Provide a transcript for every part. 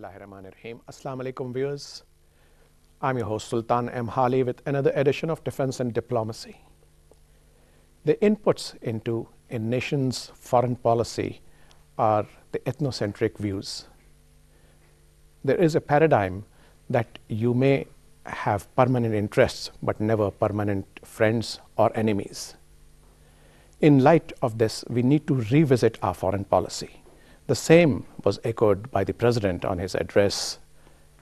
Bismillahirrahmanirrahim. Assalamu alaikum viewers. I'm your host Sultan M. Hali with another edition of Defense and Diplomacy. The inputs into a nation's foreign policy are the ethnocentric views. There is a paradigm that you may have permanent interests but never permanent friends or enemies. In light of this, we need to revisit our foreign policy. The same was echoed by the President on his address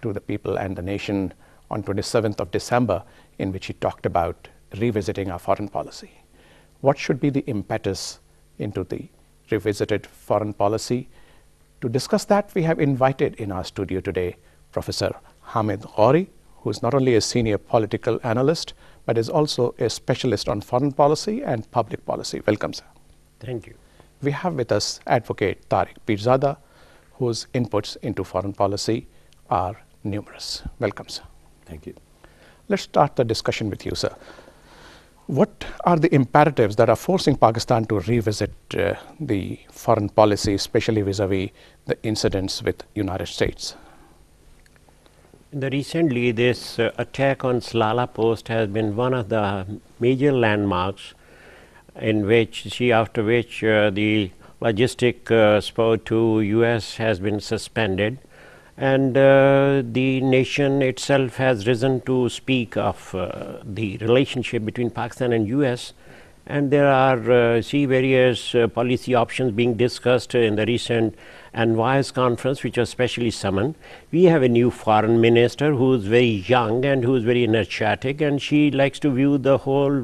to the people and the nation on 27th of December, in which he talked about revisiting our foreign policy. What should be the impetus into the revisited foreign policy? To discuss that, we have invited in our studio today Professor Hamid, Ghouri, who is not only a senior political analyst, but is also a specialist on foreign policy and public policy. Welcome, sir. Thank you. We have with us Advocate Tariq, Pirzada, whose inputs into foreign policy are numerous. Welcome, sir. Thank you. Let's start the discussion with you, sir. What are the imperatives that are forcing Pakistan to revisit the foreign policy, especially vis-a-vis the incidents with United States? Recently, this attack on Salala Post has been one of the major landmarks in which, after which the logistic support to US has been suspended, and the nation itself has risen to speak of the relationship between Pakistan and US, and there are various policy options being discussed in the recent Envoys conference, which was specially summoned. We have a new foreign minister who is very young and who is very energetic, and she likes to view the whole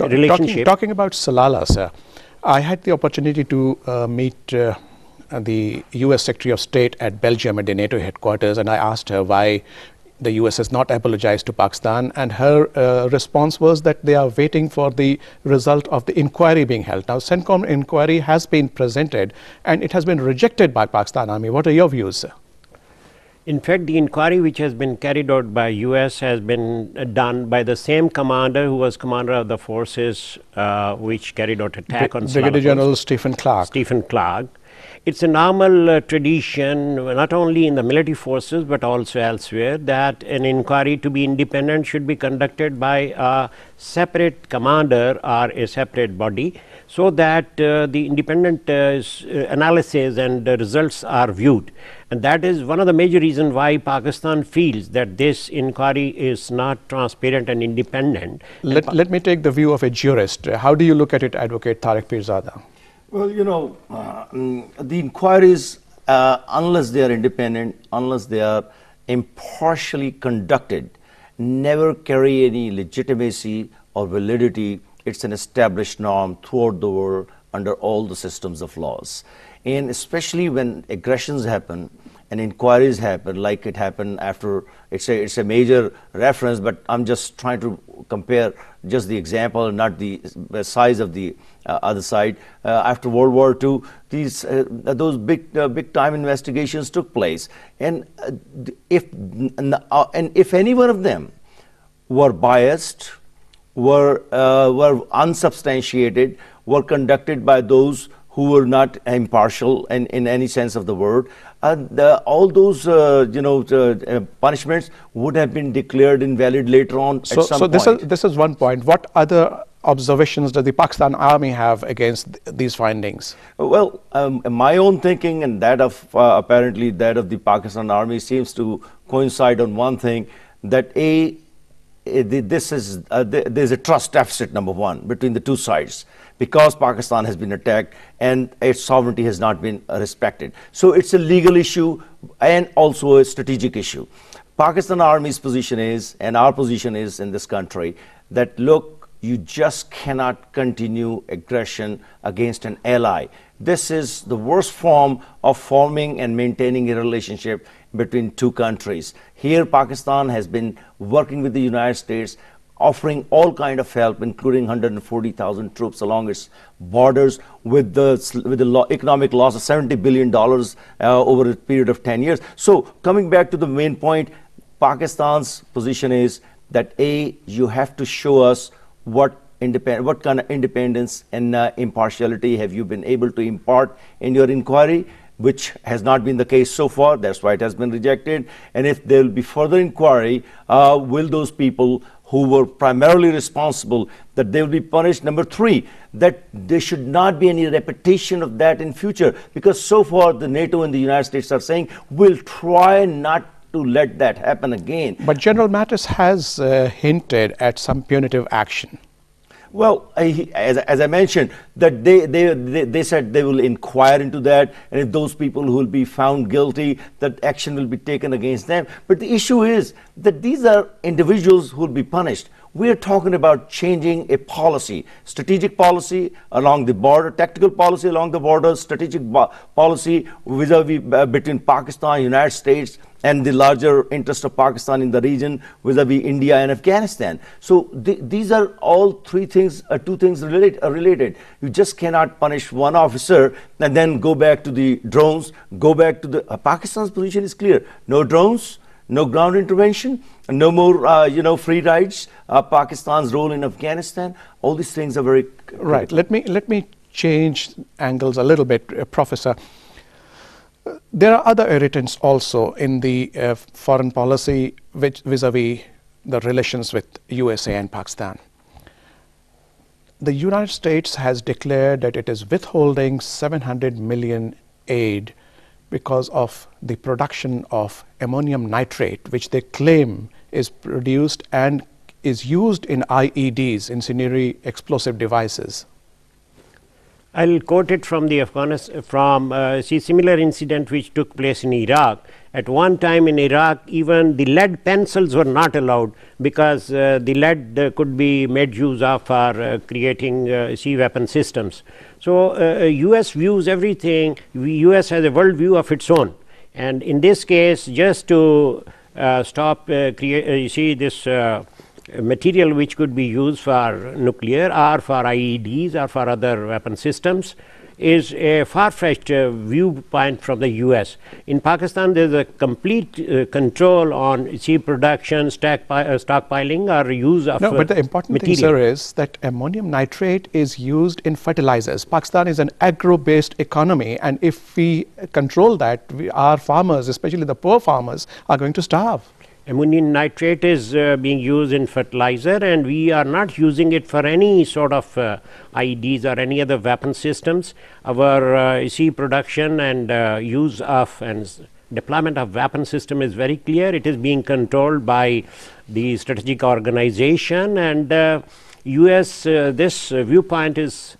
relationship. Talking about Salala, sir, I had the opportunity to meet the US Secretary of State at Belgium at the NATO headquarters, and I asked her why the US has not apologized to Pakistan, and her response was that they are waiting for the result of the inquiry being held. Now, CENTCOM inquiry has been presented and it has been rejected by Pakistan Army. What are your views, sir? In fact, the inquiry which has been carried out by US has been done by the same commander who was commander of the forces which carried out attack on Brigadier General Stephen Clark. Stephen Clark. It's a normal tradition, not only in the military forces but also elsewhere, that an inquiry to be independent should be conducted by a separate commander or a separate body, so that the independent analysis and the results are viewed. And that is one of the major reasons why Pakistan feels that this inquiry is not transparent and independent. Let me take the view of a jurist. How do you look at it, Advocate Tariq Pirzada? Well, you know, the inquiries, unless they are independent, unless they are impartially conducted, never carry any legitimacy or validity. It's an established norm throughout the world under all the systems of laws. And especially when aggressions happen and inquiries happen, like it happened after, it's a major reference, but I'm just trying to compare just the example, not the size of the other side. After World War II, those big time investigations took place, and if any one of them were biased, were unsubstantiated, were conducted by those who were not impartial in any sense of the word, all those punishments would have been declared invalid later on at some point. So this is one point. What other observations does the Pakistan Army have against these findings? Well, my own thinking and that of apparently that of the Pakistan Army seems to coincide on one thing, that there's a trust deficit, number one, between the two sides, because Pakistan has been attacked and its sovereignty has not been respected. So it's a legal issue and also a strategic issue. Pakistan Army's position is, and our position is in this country, that look, you just cannot continue aggression against an ally. This is the worst form of forming and maintaining a relationship between two countries. Here, Pakistan has been working with the United States, offering all kind of help, including 140,000 troops along its borders, with the economic loss of $70 billion over a period of 10 years. So coming back to the main point, Pakistan's position is that you have to show us what kind of independence and impartiality have you been able to impart in your inquiry. which has not been the case so far. That's why it has been rejected. And if there will be further inquiry, will those people who were primarily responsible, that they will be punished? Number three, that there should not be any repetition of that in future, because so far the NATO and the United States are saying we'll try not to let that happen again. But General Mattis has hinted at some punitive action. Well, as I mentioned, that they said they will inquire into that, and if those people who will be found guilty, that action will be taken against them. But the issue is that these are individuals who will be punished. We are talking about changing a policy, strategic policy along the border, tactical policy along the border, strategic policy vis-a-vis between Pakistan, United States, and the larger interest of Pakistan in the region vis-a-vis India and Afghanistan. So these are all two things related. You just cannot punish one officer and then go back to the drones, go back to the Pakistan's position is clear: no drones, no ground intervention, no more free rides. Pakistan's role in Afghanistan, all these things are very critical. Right. Let me change angles a little bit, Professor. There are other irritants also in the foreign policy vis-a-vis the relations with USA and Pakistan. The United States has declared that it is withholding $700 million aid because of the production of ammonium nitrate, which they claim is produced and is used in IEDs, incendiary explosive devices. I'll quote it from the similar incident which took place in Iraq. At one time in Iraq, even the lead pencils were not allowed, because the lead could be made use of for creating sea weapon systems. So US views everything, US has a world view of its own, and in this case, just to stop this material which could be used for nuclear or for IEDs or for other weapon systems is a far-fetched viewpoint from the US. In Pakistan, there is a complete control on sea production, stockpiling or use of but the important material. thing, sir, is that ammonium nitrate is used in fertilizers. Pakistan is an agro-based economy, and if we control that, our farmers, especially the poor farmers, are going to starve. Ammonium nitrate is being used in fertilizer, and we are not using it for any sort of IEDs or any other weapon systems. Our sea production and use of and deployment of weapon system is very clear. It is being controlled by the strategic organization, and US this viewpoint is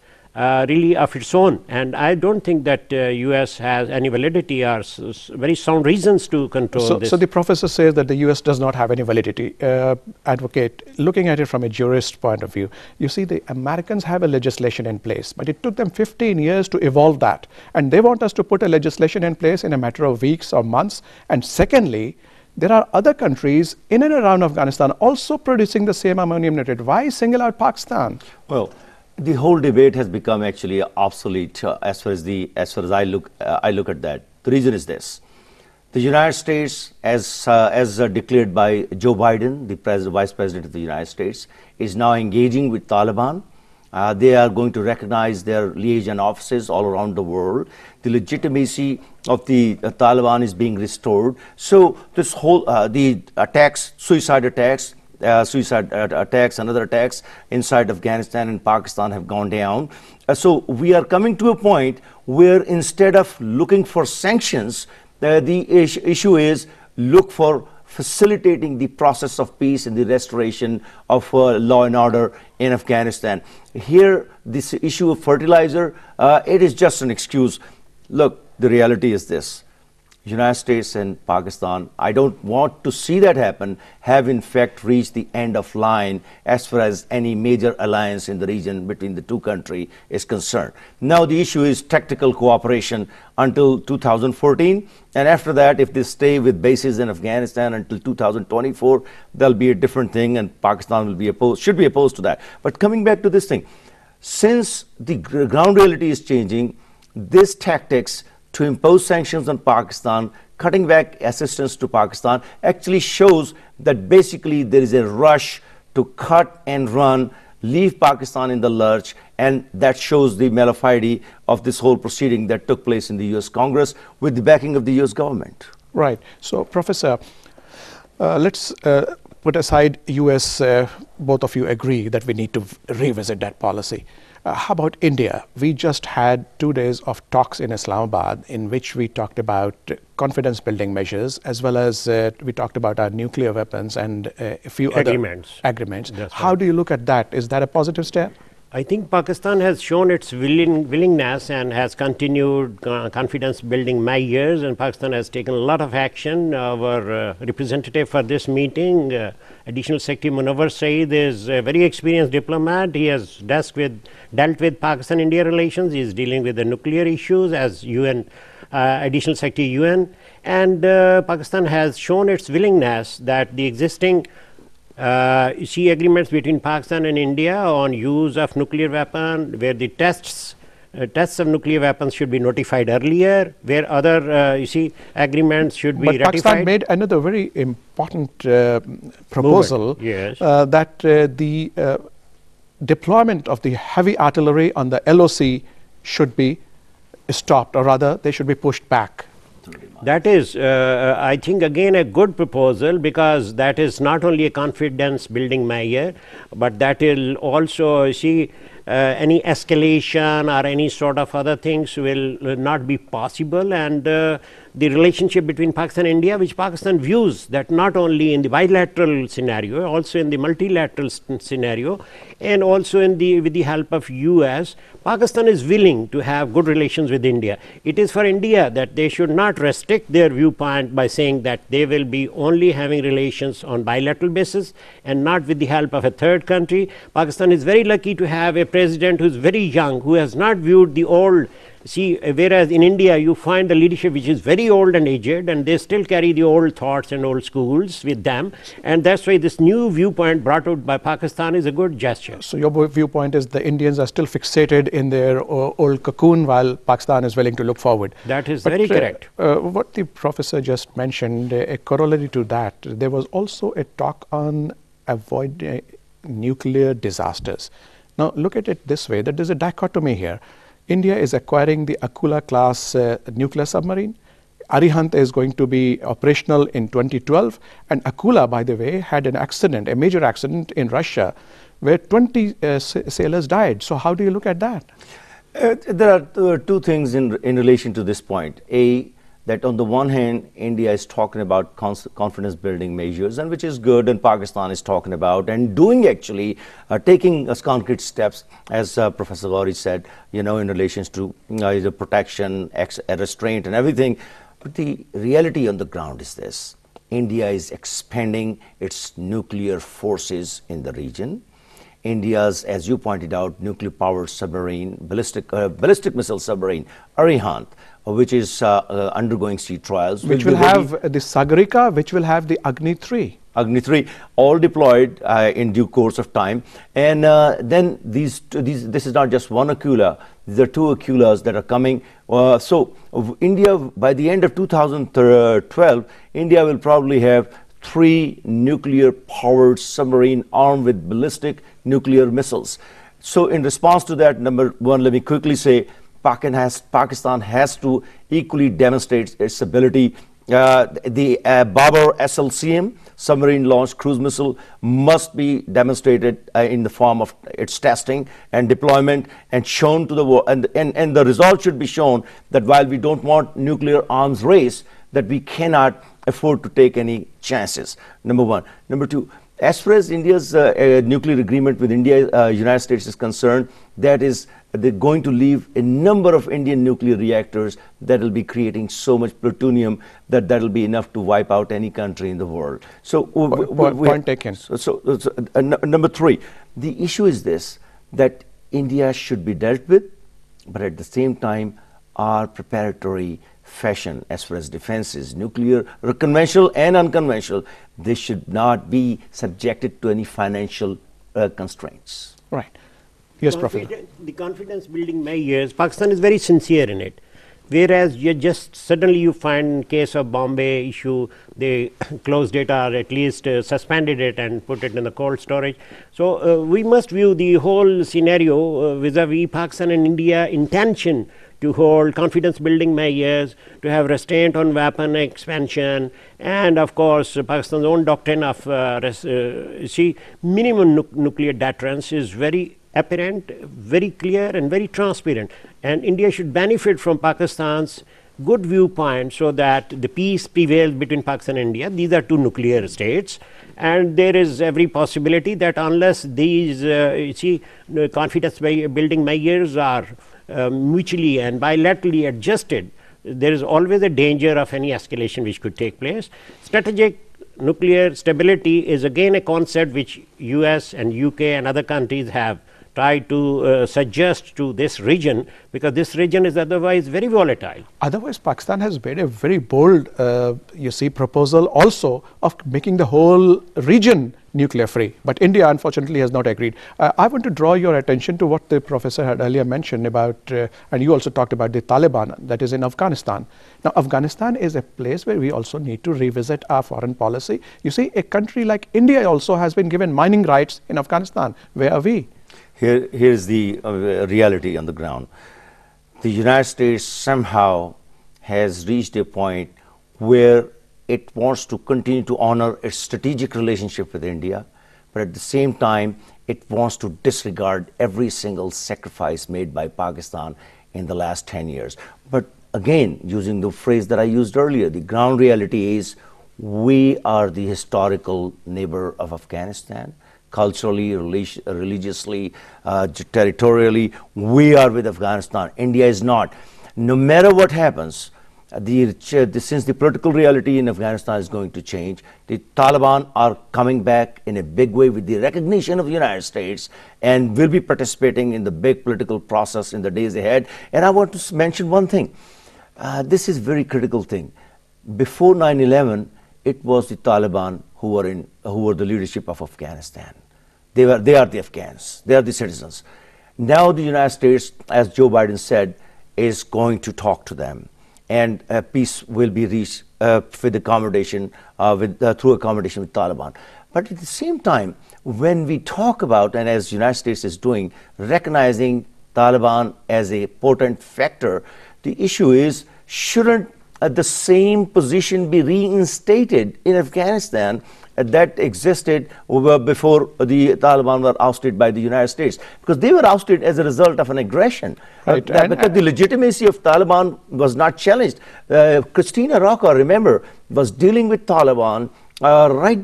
really of its own, and I don't think that US has any validity or very sound reasons to control this. So the professor says that the US does not have any validity. Advocate, looking at it from a jurist point of view, you see the Americans have a legislation in place, but it took them 15 years to evolve that, and they want us to put a legislation in place in a matter of weeks or months. And secondly, there are other countries in and around Afghanistan also producing the same ammonium nitrate. Why single out Pakistan? Well, the whole debate has become actually obsolete as far as I look at that. The reason is this: the United States, as declared by Joe Biden, the Vice President of the United States, is now engaging with Taliban. They are going to recognize their liaison offices all around the world. The legitimacy of the Taliban is being restored. So this whole the attacks, suicide attacks and other attacks inside Afghanistan and Pakistan have gone down. So we are coming to a point where instead of looking for sanctions, the issue is look for facilitating the process of peace and the restoration of law and order in Afghanistan. Here, this issue of fertilizer, it is just an excuse. Look, the reality is this: United States and Pakistan, I don't want to see that happen, have in fact reached the end of line as far as any major alliance in the region between the two countries is concerned. Now the issue is tactical cooperation until 2014, and after that, if they stay with bases in Afghanistan until 2024, there'll be a different thing, and Pakistan will be should be opposed to that. But coming back to this thing, since the ground reality is changing, these tactics to impose sanctions on Pakistan, cutting back assistance to Pakistan, actually shows that basically there is a rush to cut and run, leave Pakistan in the lurch, and that shows the malafide of this whole proceeding that took place in the US Congress with the backing of the US government. Right. So, Professor, let's put aside US, both of you agree that we need to revisit that policy. How about India? We just had 2 days of talks in Islamabad in which we talked about confidence building measures, as well as we talked about our nuclear weapons and a few Agreements. other agreements. That's How right. do you look at that? Is that a positive step? I think Pakistan has shown its willingness and has continued confidence building measures, and Pakistan has taken a lot of action. Our representative for this meeting, Additional Secretary Munawar Saeed, is a very experienced diplomat. He has dealt with Pakistan-India relations. He is dealing with the nuclear issues as UN Additional Secretary UN, and Pakistan has shown its willingness that the existing agreements between Pakistan and India on use of nuclear weapon, where the tests of nuclear weapons should be notified earlier, where other agreements should be But ratified. Pakistan made another very important proposal, Yes. that the deployment of the heavy artillery on the LOC should be stopped, or rather they should be pushed back. That is, I think, again a good proposal, because that is not only a confidence building measure, but that will also any escalation or any sort of other things will not be possible, and the relationship between Pakistan and India, which Pakistan views that not only in the bilateral scenario, also in the multilateral scenario, and also in with the help of US, Pakistan is willing to have good relations with India. It is for India that they should not restrict their viewpoint by saying that they will be only having relations on bilateral basis and not with the help of a third country. Pakistan is very lucky to have a president who is very young, who has not viewed the old. Whereas in India you find the leadership which is very old and aged, and they still carry the old thoughts and old schools with them, and that's why this new viewpoint brought out by Pakistan is a good gesture. So your viewpoint is the Indians are still fixated in their old cocoon, while Pakistan is willing to look forward. That is very correct. What the professor just mentioned, a corollary to that, there was also a talk on avoiding nuclear disasters. Now look at it this way, that there's a dichotomy here. India is acquiring the Akula class nuclear submarine. Arihant is going to be operational in 2012, and Akula, by the way, had an accident, a major accident in Russia, where 20 sailors died. So how do you look at that? There are two things in relation to this point. That on the one hand, India is talking about confidence building measures, and which is good, and Pakistan is talking about and doing, actually taking concrete steps, as Professor Ghouri said, in relations to the protection, restraint and everything. But the reality on the ground is this: India is expanding its nuclear forces in the region. India's, as you pointed out, nuclear-powered submarine, ballistic missile submarine, Arihant, which is undergoing sea trials. Which will have the Sagarika, which will have the Agni 3. Agni 3, all deployed in due course of time. And then this is not just one Akula, these are two Akulas that are coming. So India, by the end of 2012, India will probably have 3 nuclear-powered submarine armed with ballistic nuclear missiles. So in response to that, number one, let me quickly say, Pakistan has to equally demonstrate its ability. The Babar SLCM, submarine-launched cruise missile, must be demonstrated in the form of its testing and deployment, and shown to the world. And the result should be shown that while we don't want nuclear arms race, that we cannot afford to take any chances. Number one. Number two, as far as India's nuclear agreement with United States is concerned, that is, they're going to leave a number of Indian nuclear reactors that will be creating so much plutonium that will be enough to wipe out any country in the world. So, point taken. Number three, the issue is this, that India should be dealt with, but at the same time, our preparatory fashion as far as defense is, nuclear, conventional and unconventional, they should not be subjected to any financial constraints. Right. Yes, Professor. The confidence building measures, Pakistan is very sincere in it. Whereas you just suddenly you find in case of Bombay issue, they closed it or at least suspended it and put it in the cold storage. So we must view the whole scenario vis-a-vis Pakistan and India intention to hold confidence building measures, to have restraint on weapon expansion, and of course Pakistan's own doctrine of minimum nuclear deterrence is very apparent, very clear and very transparent, and India should benefit from Pakistan's good viewpoint so that the peace prevails between Pakistan and India. These are two nuclear states, and there is every possibility that unless these confidence building measures are mutually and bilaterally adjusted, there is always a danger of any escalation which could take place. Strategic nuclear stability is again a concept which US and UK and other countries have tried to suggest to this region, because this region is otherwise very volatile. Otherwise, Pakistan has made a very bold, proposal also of making the whole region nuclear free. But India, unfortunately, has not agreed. I want to draw your attention to what the professor had earlier mentioned about, and you also talked about the Taliban that is in Afghanistan. Now, Afghanistan is a place where we also need to revisit our foreign policy. You see, a country like India also has been given mining rights in Afghanistan. Where are we? Here's the reality on the ground. The United States somehow has reached a point where it wants to continue to honor its strategic relationship with India, but at the same time, it wants to disregard every single sacrifice made by Pakistan in the last 10 years. But again, using the phrase that I used earlier, the ground reality is we are the historical neighbor of Afghanistan. Culturally, religiously, territorially, we are with Afghanistan. India is not. No matter what happens, since the political reality in Afghanistan is going to change, the Taliban are coming back in a big way with the recognition of the United States and will be participating in the big political process in the days ahead. And I want to mention one thing. This is a very critical thing. Before 9/11, it was the Taliban who were the leadership of Afghanistan. They are the Afghans. They are the citizens. Now the United States, as Joe Biden said, is going to talk to them, and peace will be reached with accommodation, through accommodation with Taliban. But at the same time, when we talk about, and as the United States is doing, recognizing Taliban as a potent factor, the issue is, shouldn't the same position be reinstated in Afghanistan that existed before the Taliban were ousted by the United States? Because they were ousted as a result of an aggression. Right. Because the legitimacy of Taliban was not challenged. Christina Rocca, remember, was dealing with Taliban right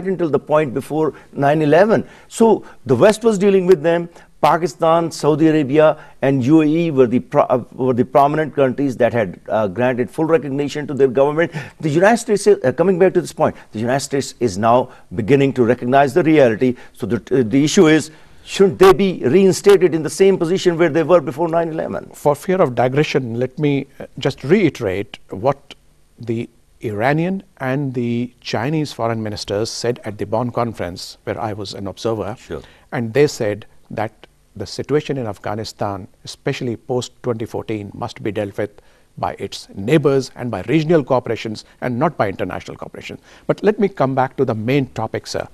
until the point before 9/11. So the West was dealing with them. Pakistan, Saudi Arabia, and UAE were the prominent countries that had granted full recognition to their government. The United States, coming back to this point, the United States is now beginning to recognize the reality. So the issue is, shouldn't they be reinstated in the same position where they were before 9/11? For fear of digression, let me just reiterate what the Iranian and the Chinese foreign ministers said at the Bonn conference, where I was an observer. Sure. And they said that the situation in Afghanistan, especially post-2014, must be dealt with by its neighbors and by regional corporations and not by international corporations. But let me come back to the main topic, sir.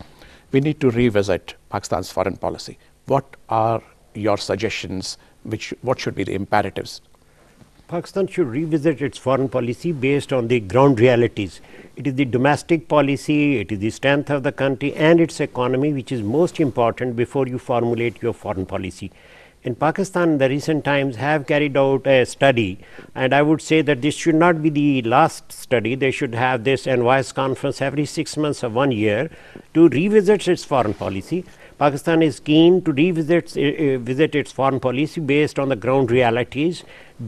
We need to revisit Pakistan's foreign policy. What are your suggestions? What should be the imperatives? Pakistan should revisit its foreign policy based on the ground realities. It is the domestic policy, it is the strength of the country and its economy which is most important before you formulate your foreign policy. In Pakistan, in the recent times have carried out a study, and I would say that this should not be the last study. They should have this envoys conference every 6 months or 1 year to revisit its foreign policy. Pakistan is keen to revisit its foreign policy based on the ground realities,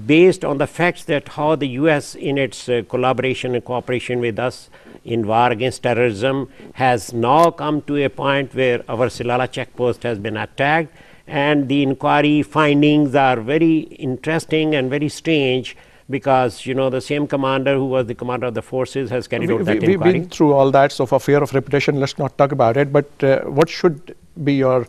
based on the facts that how the US in its collaboration and cooperation with us in war against terrorism has now come to a point where our Silala checkpost has been attacked, and the inquiry findings are very interesting and very strange, because the same commander who was the commander of the forces has carried out that inquiry. We've been through all that, so for fear of repetition, let's not talk about it. But what should be your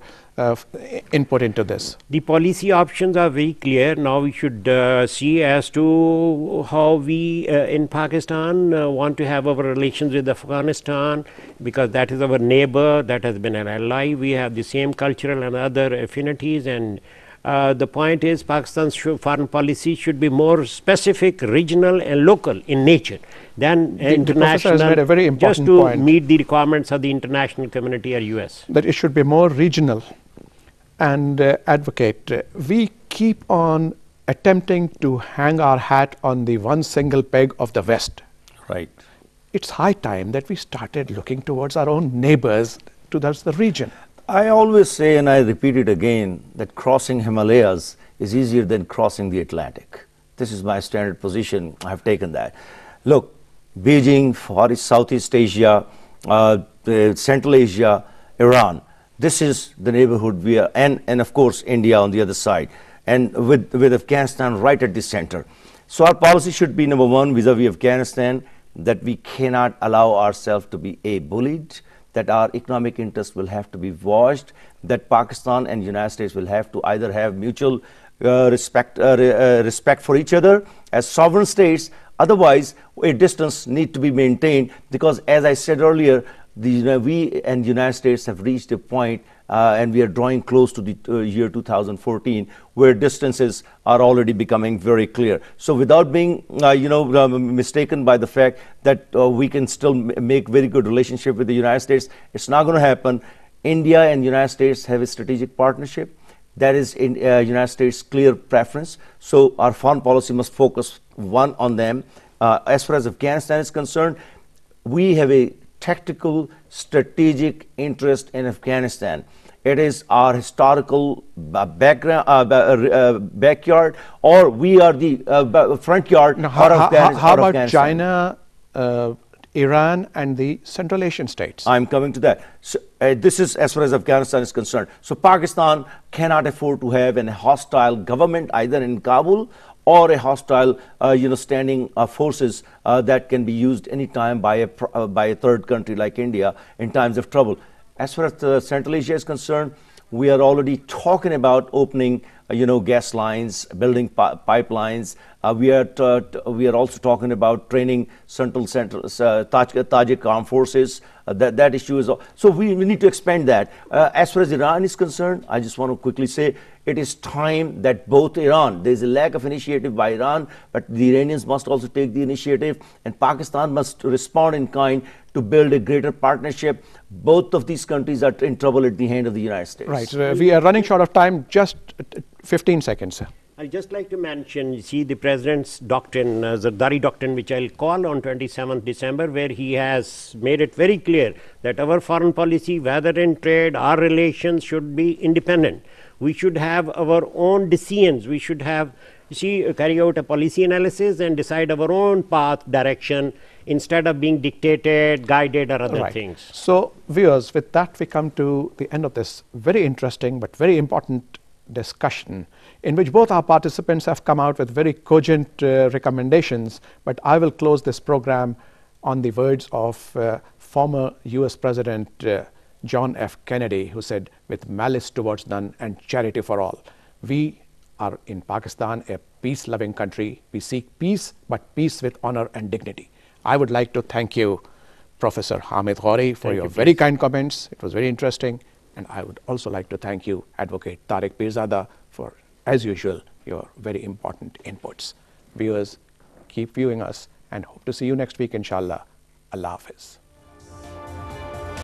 input into this? The policy options are very clear. Now we should see as to how we in Pakistan want to have our relations with Afghanistan, because that is our neighbor, that has been an ally. We have the same cultural and other affinities, and the point is Pakistan's foreign policy should be more specific, regional and local in nature than international, has made a very important just to point. meet the requirements of the international community or US. That it should be more regional. And advocate, we keep on attempting to hang our hat on the one single peg of the West. Right. It's high time that we started looking towards our own neighbors, towards the region. I always say, and I repeat it again, that crossing Himalayas is easier than crossing the Atlantic. This is my standard position. I have taken that. Look, Beijing, Far East, Southeast Asia, Central Asia, Iran. This is the neighborhood we are, and of course India on the other side, and with Afghanistan right at the center. So our policy should be, number one, vis-a-vis Afghanistan, that we cannot allow ourselves to be bullied, that our economic interests will have to be watched, that Pakistan and United States will have to either have mutual respect for each other as sovereign states. Otherwise, a distance need to be maintained, because as I said earlier, we and United States have reached a point and we are drawing close to the year 2014, where distances are already becoming very clear. So without being mistaken by the fact that we can still make very good relationship with the United States, it's not going to happen. India and United States have a strategic partnership. That is in United States' clear preference. So our foreign policy must focus one on them. As far as Afghanistan is concerned, we have a tactical, strategic interest in Afghanistan. It is our historical backyard, or we are the front yard. Now, how about China, Iran, and the Central Asian states? I'm coming to that. So, this is as far as Afghanistan is concerned. So Pakistan cannot afford to have a hostile government either in Kabul or a hostile, standing forces that can be used anytime by a third country like India in times of trouble. As far as Central Asia is concerned, we are already talking about opening, gas lines, building pipelines. We are also talking about training Tajik armed forces. That issue is so we need to expand that. As far as Iran is concerned, I just want to quickly say it is time that both Iran, there is a lack of initiative by Iran, but the Iranians must also take the initiative, and Pakistan must respond in kind to build a greater partnership. Both of these countries are in trouble at the hand of the United States. Right. We are running short of time. Just 15 seconds, sir. I'd just like to mention, you see, the President's doctrine, Zardari doctrine, which I'll call on 27th December, where he has made it very clear that our foreign policy, whether in trade, our relations should be independent. We should have our own decisions. We should have, carry out a policy analysis and decide our own path, direction, instead of being dictated, guided, or other things. So, viewers, with that we come to the end of this very interesting but very important discussion, in which both our participants have come out with very cogent recommendations. But I will close this program on the words of former US President John F. Kennedy, who said, "With malice towards none and charity for all." We are in Pakistan, a peace-loving country. We seek peace, but peace with honor and dignity. I would like to thank you, Professor Hamid Ghouri, for your very kind comments. It was very interesting. And I would also like to thank you, Advocate Tariq Pirzada, for, as usual, your very important inputs. Viewers, keep viewing us and hope to see you next week, inshallah. Allah Hafiz.